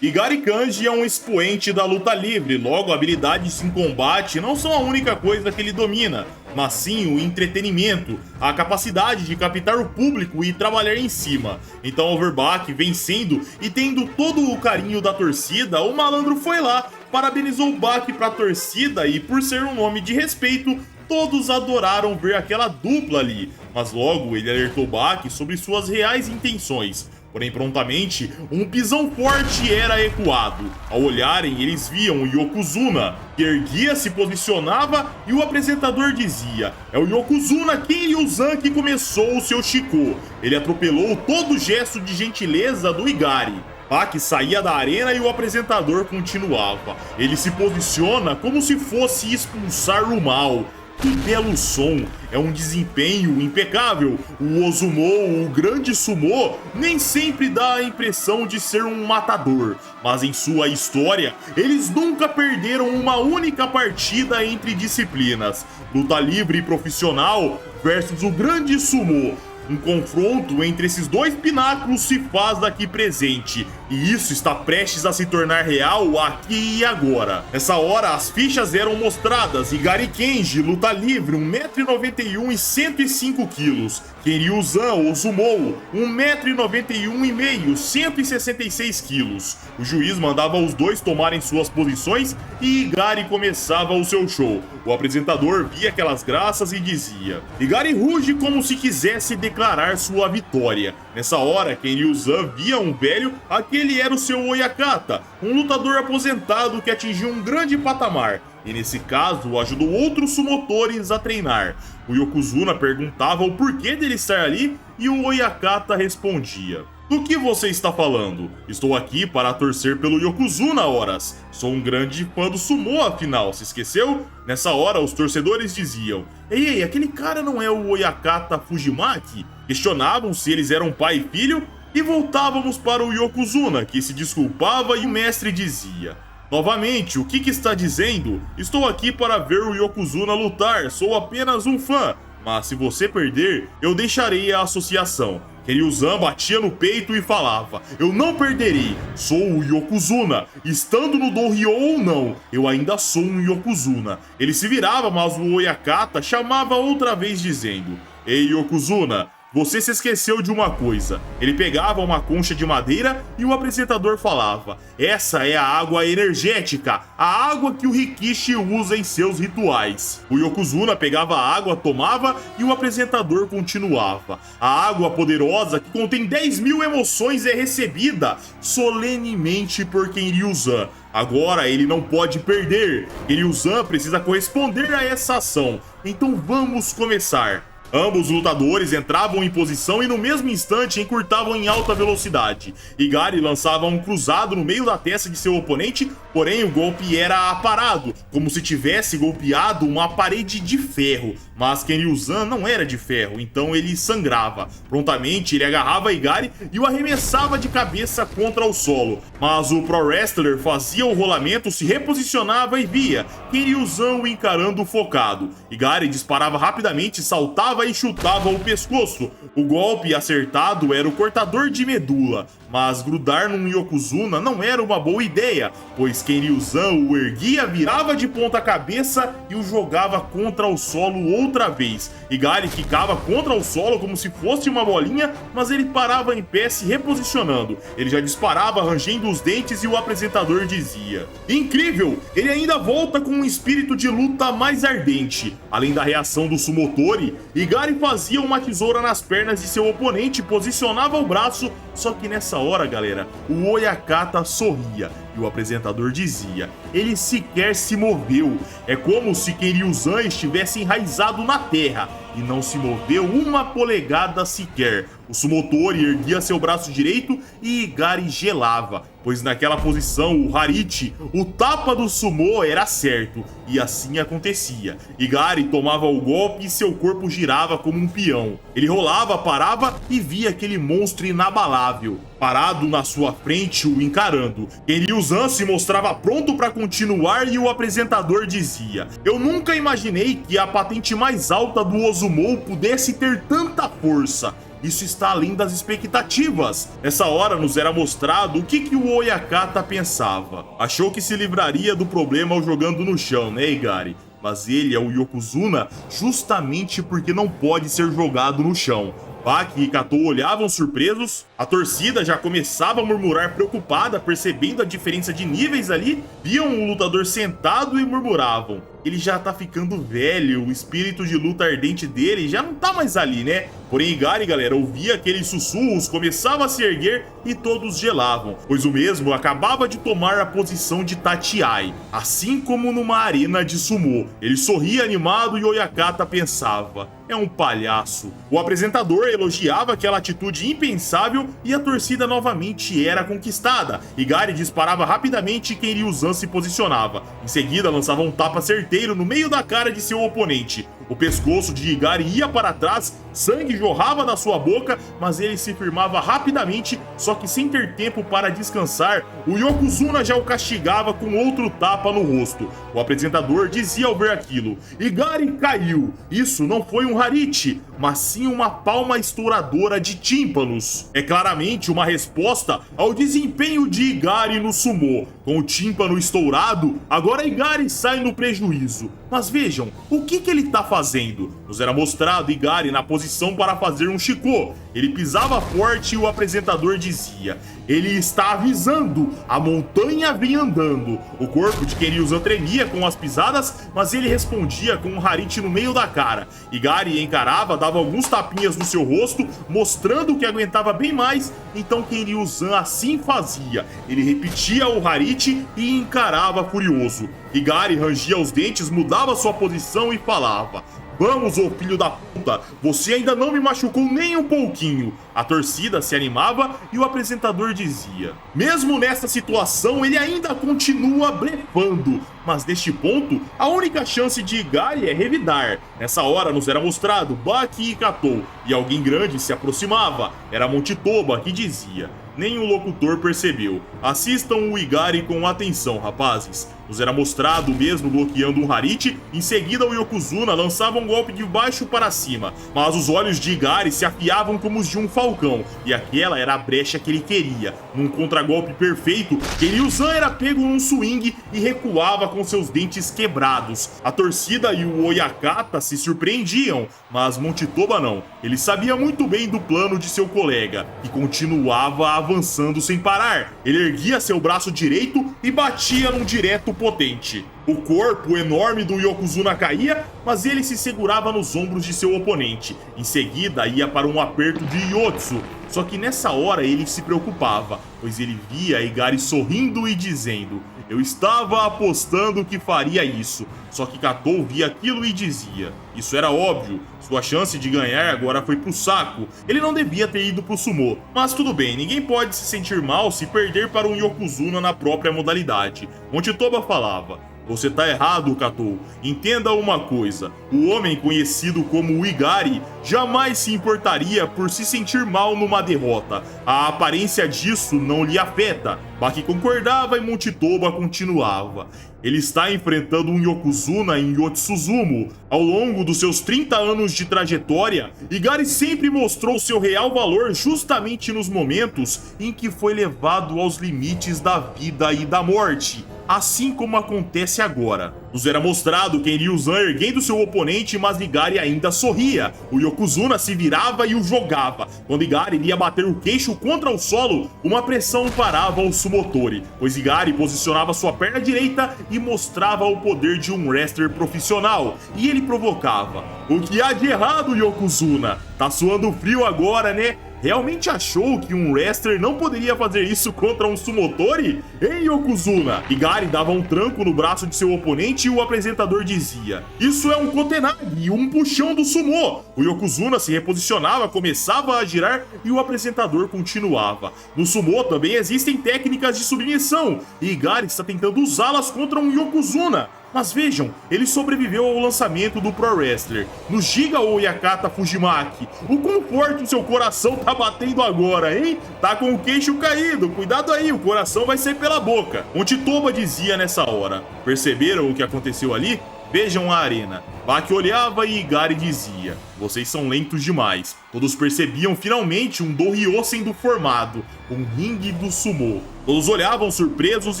Igari Kanji é um expoente da luta livre, logo habilidades em combate não são a única coisa que ele domina, mas sim o entretenimento, a capacidade de captar o público e trabalhar em cima. Então Overbach, vencendo e tendo todo o carinho da torcida, o malandro foi lá, parabenizou o Bach pra torcida e por ser um nome de respeito, todos adoraram ver aquela dupla ali, mas logo ele alertou Bach sobre suas reais intenções. Porém, prontamente, um pisão forte era ecoado. Ao olharem, eles viam o Yokozuna, que erguia, se posicionava e o apresentador dizia: é o Yokozuna Keiryuzan que começou o seu Shiko. Ele atropelou todo gesto de gentileza do Igari. Bach saía da arena e o apresentador continuava. Ele se posiciona como se fosse expulsar o mal. Que belo som, é um desempenho impecável. O Ozumo, o grande sumô, nem sempre dá a impressão de ser um matador, mas em sua história, eles nunca perderam uma única partida entre disciplinas. Luta livre e profissional versus o grande sumô. Um confronto entre esses dois pináculos se faz daqui presente, e isso está prestes a se tornar real aqui e agora. Nessa hora, as fichas eram mostradas: Igari Kenji, luta livre, 1,91m e 105kg. Keiryuzan Ozumo, 1,91m e 166kg. O juiz mandava os dois tomarem suas posições e Igari começava o seu show. O apresentador via aquelas graças e dizia: Igari ruge como se quisesse declarar sua vitória. Nessa hora, Keiryuzan via um velho, aquele era o seu Oyakata, um lutador aposentado que atingiu um grande patamar, e nesse caso ajudou outros sumotores a treinar. O Yokozuna perguntava o porquê dele estar ali e o Oyakata respondia: do que você está falando? Estou aqui para torcer pelo Yokozuna, horas. Sou um grande fã do sumô, afinal, se esqueceu? Nessa hora, os torcedores diziam: ei, aquele cara não é o Oyakata Fujimaki? Questionavam se eles eram pai e filho, e voltávamos para o Yokozuna, que se desculpava e o mestre dizia: novamente, o que está dizendo? Estou aqui para ver o Yokozuna lutar, sou apenas um fã, mas se você perder, eu deixarei a associação. Keiryuzan batia no peito e falava: eu não perderei, sou o Yokozuna, estando no Dohyo ou não, eu ainda sou um Yokozuna. Ele se virava, mas o Oyakata chamava outra vez dizendo: ei, Yokozuna, você se esqueceu de uma coisa. Ele pegava uma concha de madeira e o apresentador falava: essa é a água energética, a água que o Rikishi usa em seus rituais. O Yokozuna pegava a água, tomava e o apresentador continuava: a água poderosa que contém 10.000 emoções é recebida solenemente por Keiryuzan. Agora ele não pode perder. Keiryuzan precisa corresponder a essa ação. Então vamos começar. Ambos lutadores entravam em posição e no mesmo instante encurtavam em alta velocidade. Igari lançava um cruzado no meio da testa de seu oponente, porém o golpe era aparado, como se tivesse golpeado uma parede de ferro. Mas Keiryuzan não era de ferro, então ele sangrava. Prontamente ele agarrava Igari e o arremessava de cabeça contra o solo. Mas o Pro Wrestler fazia o rolamento, se reposicionava e via Keiryuzan o encarando focado. Igari disparava rapidamente, saltava e chutava o pescoço. O golpe acertado era o cortador de medula, mas grudar num Yokozuna não era uma boa ideia, pois Keiryuzan o erguia, virava de ponta cabeça e o jogava contra o solo outra vez. Igari ficava contra o solo como se fosse uma bolinha, mas ele parava em pé, se reposicionando. Ele já disparava rangendo os dentes e o apresentador dizia: incrível! Ele ainda volta com um espírito de luta mais ardente. Além da reação do Sumotori, Igari fazia uma tesoura nas pernas de seu oponente e posicionava o braço, só que nessa hora, galera, o Oyakata sorria e o apresentador dizia: ele sequer se moveu. É como se Keiryuzan estivesse enraizado na terra e não se moveu uma polegada sequer. O Sumotori erguia seu braço direito e Igari gelava, pois naquela posição o Harichi, o tapa do sumô, era certo, e assim acontecia. Igari tomava o golpe e seu corpo girava como um peão. Ele rolava, parava e via aquele monstro inabalável parado na sua frente, o encarando. Keiryuzan se mostrava pronto para continuar e o apresentador dizia: eu nunca imaginei que a patente mais alta do Ozumo sumô pudesse ter tanta força. Isso está além das expectativas. Nessa hora nos era mostrado o que o Oyakata pensava. Achou que se livraria do problema ao jogando no chão, né, Igari? Mas ele é o Yokozuna justamente porque não pode ser jogado no chão. Baki e Katou olhavam surpresos, a torcida já começava a murmurar preocupada, percebendo a diferença de níveis ali, viam o lutador sentado e murmuravam: ele já tá ficando velho, o espírito de luta ardente dele já não tá mais ali, né? Porém Igari, galera, ouvia aqueles sussurros, começava a se erguer e todos gelavam, pois o mesmo acabava de tomar a posição de Tachiai, assim como numa arena de sumô. Ele sorria animado e Oyakata pensava: é um palhaço. O apresentador elogiava aquela atitude impensável e a torcida novamente era conquistada. Igari disparava rapidamente e Keiryuzan se posicionava. Em seguida lançava um tapa certeiro no meio da cara de seu oponente. O pescoço de Igari ia para trás, sangue jorrava da sua boca, mas ele se firmava rapidamente, só que sem ter tempo para descansar, o Yokozuna já o castigava com outro tapa no rosto. O apresentador dizia ao ver aquilo: Igari caiu. Isso não foi um Harichi, mas sim uma palma estouradora de tímpanos. É claramente uma resposta ao desempenho de Igari no sumô. Com o tímpano estourado, agora Igari sai no prejuízo. Mas vejam, o que ele tá fazendo? Nos era mostrado Igari na posição para fazer um Shiko. Ele pisava forte e o apresentador dizia: ele está avisando, a montanha vem andando. O corpo de Keiryuzan tremia com as pisadas, mas ele respondia com um Harichi no meio da cara. Igari encarava, dava alguns tapinhas no seu rosto, mostrando que aguentava bem mais, então Keiryuzan assim fazia. Ele repetia o Harichi e encarava furioso. Igari rangia os dentes, mudava sua posição e falava: vamos, ô filho da puta, você ainda não me machucou nem um pouquinho. A torcida se animava e o apresentador dizia: mesmo nessa situação ele ainda continua blefando. Mas neste ponto, a única chance de Igari é revidar. Nessa hora nos era mostrado Baki e Katou, e alguém grande se aproximava. Era Mochitoba que dizia: nem o locutor percebeu. Assistam o Igari com atenção, rapazes. Nos era mostrado mesmo bloqueando um Harichi, em seguida o Yokozuna lançava um golpe de baixo para cima, mas os olhos de Igari se afiavam como os de um falcão, e aquela era a brecha que ele queria. Num contragolpe perfeito, Keiryuzan era pego num swing e recuava com seus dentes quebrados. A torcida e o Oyakata se surpreendiam, mas Mochitoba não. Ele sabia muito bem do plano de seu colega, que continuava avançando sem parar. Ele erguia seu braço direito e batia num direto potente. O corpo enorme do Yokozuna caía, mas ele se segurava nos ombros de seu oponente. Em seguida, ia para um aperto de Yotsu. Só que nessa hora ele se preocupava, pois ele via Igari sorrindo e dizendo: eu estava apostando que faria isso. Só que Katou via aquilo e dizia: isso era óbvio, sua chance de ganhar agora foi pro saco. Ele não devia ter ido pro sumô. Mas tudo bem, ninguém pode se sentir mal se perder para um Yokozuna na própria modalidade. Mochitoba falava: você tá errado, Katou. Entenda uma coisa, o homem conhecido como Igari jamais se importaria por se sentir mal numa derrota. A aparência disso não lhe afeta. Baki concordava e Mochitoba continuava: ele está enfrentando um Yokozuna em Yotsuzumo. Ao longo dos seus 30 anos de trajetória, Igari sempre mostrou seu real valor justamente nos momentos em que foi levado aos limites da vida e da morte, assim como acontece agora. Nos era mostrado Keiryuzan erguendo seu oponente, mas Igari ainda sorria. O Yokozuna se virava e o jogava. Quando Igari iria bater o queixo contra o solo, uma pressão parava o Sumotori, pois Igari posicionava sua perna direita e mostrava o poder de um wrestler profissional. E ele provocava: o que há de errado, Yokozuna? Tá suando frio agora, né? Realmente achou que um wrestler não poderia fazer isso contra um Sumotori? Hein, Yokozuna? Igari dava um tranco no braço de seu oponente e o apresentador dizia: isso é um Kotenagi, um puxão do sumô. O Yokozuna se reposicionava, começava a girar e o apresentador continuava: no sumô também existem técnicas de submissão e Igari está tentando usá-las contra um Yokozuna. Mas vejam, ele sobreviveu ao lançamento do Pro Wrestler, no Giga Oyakata Fujimaki. O quão forte o seu coração tá batendo agora, hein? Tá com o queixo caído, cuidado aí, o coração vai ser pela boca. Mochitoba dizia nessa hora. Perceberam o que aconteceu ali? Vejam a arena. Baki olhava e Igari dizia: vocês são lentos demais. Todos percebiam finalmente um Doryo sendo formado, um ringue do sumô. Todos olhavam surpresos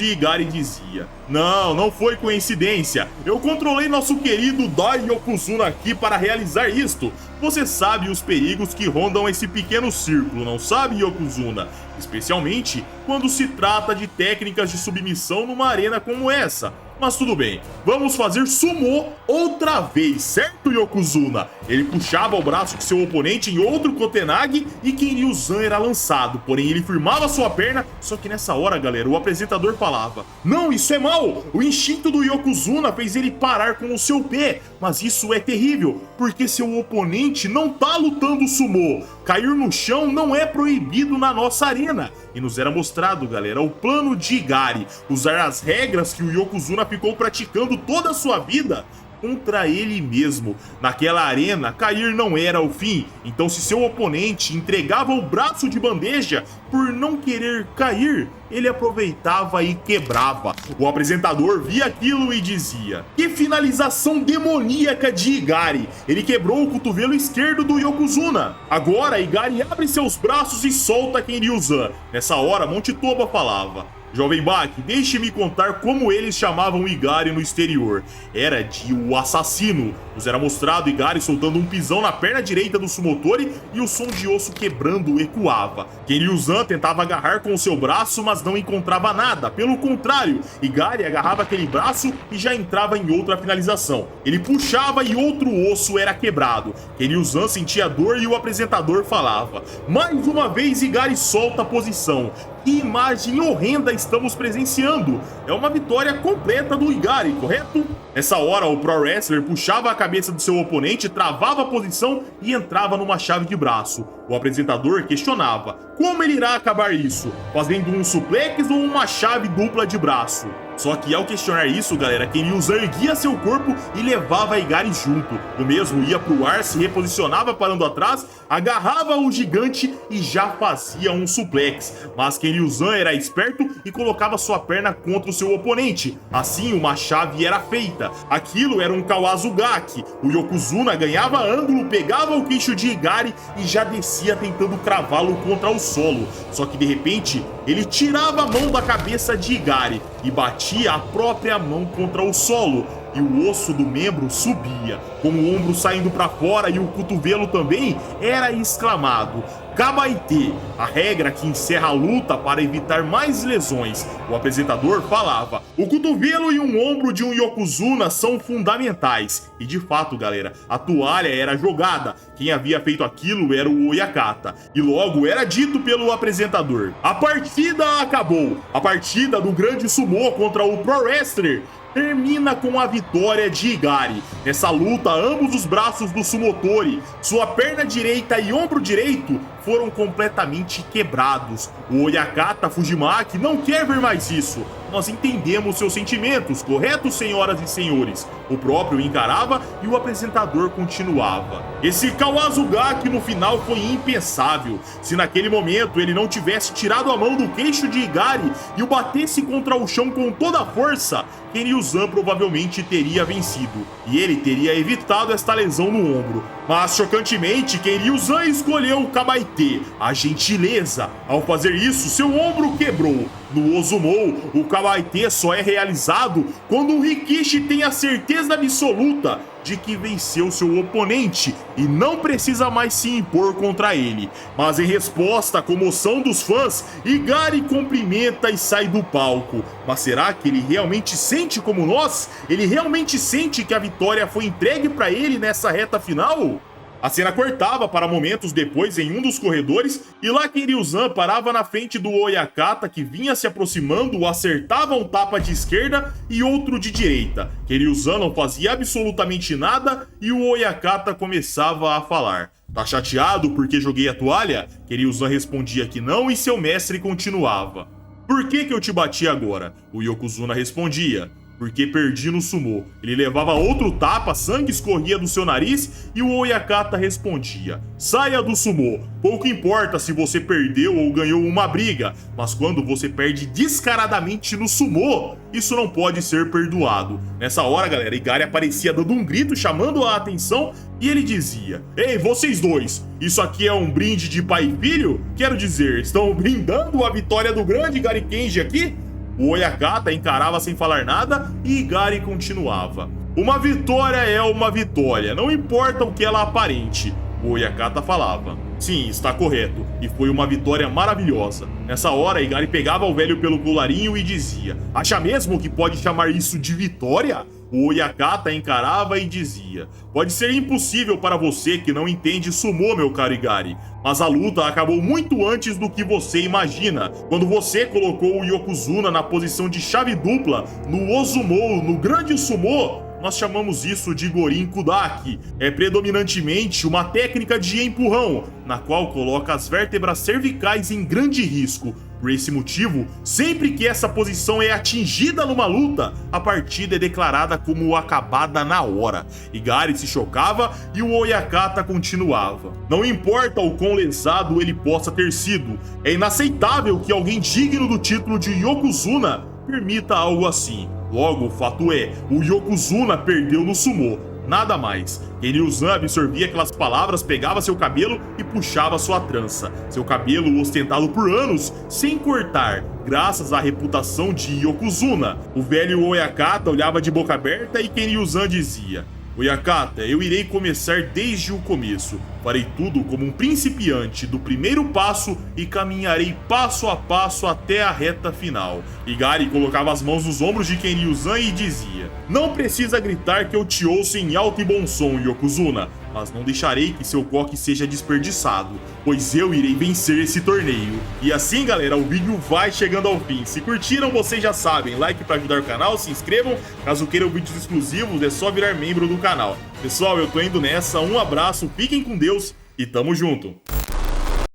e Igari dizia: não foi coincidência. Eu controlei nosso querido Dai Yokozuna aqui para realizar isto. Você sabe os perigos que rondam esse pequeno círculo, não sabe, Yokozuna? Especialmente quando se trata de técnicas de submissão numa arena como essa. Mas tudo bem, vamos fazer sumô outra vez, certo, Yokozuna? Ele puxava o braço de seu oponente em outro Kotenagi e Kenryuuzan era lançado, porém ele firmava sua perna, só que nessa hora, galera, o apresentador falava: não, isso é mal, o instinto do Yokozuna fez ele parar com o seu pé, mas isso é terrível, porque seu oponente não tá lutando sumô. Cair no chão não é proibido na nossa arena. E nos era mostrado, galera, o plano de Igari, usar as regras que o Yokozuna ficou praticando toda a sua vida contra ele mesmo. Naquela arena, cair não era o fim, então se seu oponente entregava o braço de bandeja por não querer cair, ele aproveitava e quebrava. O apresentador via aquilo e dizia: que finalização demoníaca de Igari! Ele quebrou o cotovelo esquerdo do Yokozuna. Agora Igari abre seus braços e solta Kenryuuzan. Nessa hora, Monte Toba falava: jovem Baki, deixe-me contar como eles chamavam Igari no exterior. Era de o assassino. Nos era mostrado Igari soltando um pisão na perna direita do Sumotori e o som de osso quebrando ecoava. Kenryuuzan tentava agarrar com o seu braço, mas não encontrava nada. Pelo contrário, Igari agarrava aquele braço e já entrava em outra finalização. Ele puxava e outro osso era quebrado. Kenryuuzan sentia dor e o apresentador falava: mais uma vez Igari solta a posição. Que imagem horrenda estamos presenciando! É uma vitória completa do Igari, correto? Nessa hora, o Pro Wrestler puxava a cabeça do seu oponente, travava a posição e entrava numa chave de braço. O apresentador questionava: como ele irá acabar isso? Fazendo um suplex ou uma chave dupla de braço? Só que ao questionar isso, galera, Kenryuuzan erguia seu corpo e levava Igari junto. O mesmo ia pro ar, se reposicionava parando atrás, agarrava o gigante e já fazia um suplex. Mas Kenryuuzan era esperto e colocava sua perna contra o seu oponente. Assim, uma chave era feita. Aquilo era um Kawazugaki. O Yokozuna ganhava ângulo, pegava o queixo de Igari e já descia tentando cravá-lo contra o solo. Só que de repente, ele tirava a mão da cabeça de Igari e batia a própria mão contra o solo. E o osso do membro subia, com o ombro saindo para fora e o cotovelo também, era exclamado: Kabaite, a regra que encerra a luta para evitar mais lesões. O apresentador falava: o cotovelo e um ombro de um Yokozuna são fundamentais. E de fato, galera, a toalha era jogada. Quem havia feito aquilo era o Oyakata. E logo era dito pelo apresentador: a partida acabou. A partida do grande sumô contra o Pro Wrestler termina com a vitória de Igari. Nessa luta, ambos os braços do Sumotori, sua perna direita e ombro direito, foram completamente quebrados. O Oyakata Fujimaki não quer ver mais isso. Nós entendemos seus sentimentos, correto, senhoras e senhores? O próprio encarava e o apresentador continuava: esse Kawazugaki no final foi impensável. Se naquele momento ele não tivesse tirado a mão do queixo de Igari e o batesse contra o chão com toda a força, Kenryuuzan provavelmente teria vencido. E ele teria evitado esta lesão no ombro. Mas, chocantemente, Kenryuuzan escolheu o Kabaite, a gentileza. Ao fazer isso, seu ombro quebrou. No Ozumou, o Kabaite só é realizado quando o Rikishi tem a certeza absoluta de que venceu seu oponente e não precisa mais se impor contra ele. Mas em resposta à comoção dos fãs, Igari cumprimenta e sai do palco. Mas será que ele realmente sente como nós? Ele realmente sente que a vitória foi entregue para ele nessa reta final? A cena cortava para momentos depois em um dos corredores e lá Kenryuuzan parava na frente do Oyakata que vinha se aproximando, acertava um tapa de esquerda e outro de direita. Kenryuuzan não fazia absolutamente nada e o Oyakata começava a falar: tá chateado porque joguei a toalha? Kenryuuzan respondia que não e seu mestre continuava: por que eu te bati agora? O Yokozuna respondia: porque perdi no sumô. Ele levava outro tapa, sangue escorria do seu nariz e o Oyakata respondia: saia do sumô. Pouco importa se você perdeu ou ganhou uma briga, mas quando você perde descaradamente no sumô, isso não pode ser perdoado. Nessa hora, galera, Igari aparecia dando um grito, chamando a atenção, e ele dizia: ei, vocês dois, isso aqui é um brinde de pai e filho? Quero dizer, estão brindando a vitória do grande Igari Kenji aqui? O Oyakata encarava sem falar nada e Igari continuava: uma vitória é uma vitória, não importa o que ela aparente. O Oyakata falava: sim, está correto, e foi uma vitória maravilhosa. Nessa hora, Igari pegava o velho pelo colarinho e dizia: acha mesmo que pode chamar isso de vitória? O Oyakata encarava e dizia: pode ser impossível para você que não entende sumô, meu caro Igari, mas a luta acabou muito antes do que você imagina. Quando você colocou o Yokozuna na posição de chave dupla no Ozumou, no grande sumô, nós chamamos isso de Gorin Kudaki. É predominantemente uma técnica de empurrão, na qual coloca as vértebras cervicais em grande risco. Por esse motivo, sempre que essa posição é atingida numa luta, a partida é declarada como acabada na hora. Igari se chocava e o Oyakata continuava: não importa o quão lesado ele possa ter sido, é inaceitável que alguém digno do título de Yokozuna permita algo assim. Logo, o fato é, o Yokozuna perdeu no sumô, nada mais. Keniuzan absorvia aquelas palavras, pegava seu cabelo e puxava sua trança. Seu cabelo ostentado por anos, sem cortar, graças à reputação de Yokozuna. O velho Oyakata olhava de boca aberta e Keniuzan dizia: Oyakata, eu irei começar desde o começo. Farei tudo como um principiante do primeiro passo e caminharei passo a passo até a reta final. Igari colocava as mãos nos ombros de Keniuzan e dizia: não precisa gritar que eu te ouço em alto e bom som, Yokozuna, mas não deixarei que seu coque seja desperdiçado, pois eu irei vencer esse torneio. E assim, galera, o vídeo vai chegando ao fim. Se curtiram, vocês já sabem, like para ajudar o canal, se inscrevam. Caso queiram vídeos exclusivos, é só virar membro do canal. Pessoal, eu tô indo nessa, um abraço, fiquem com Deus e tamo junto!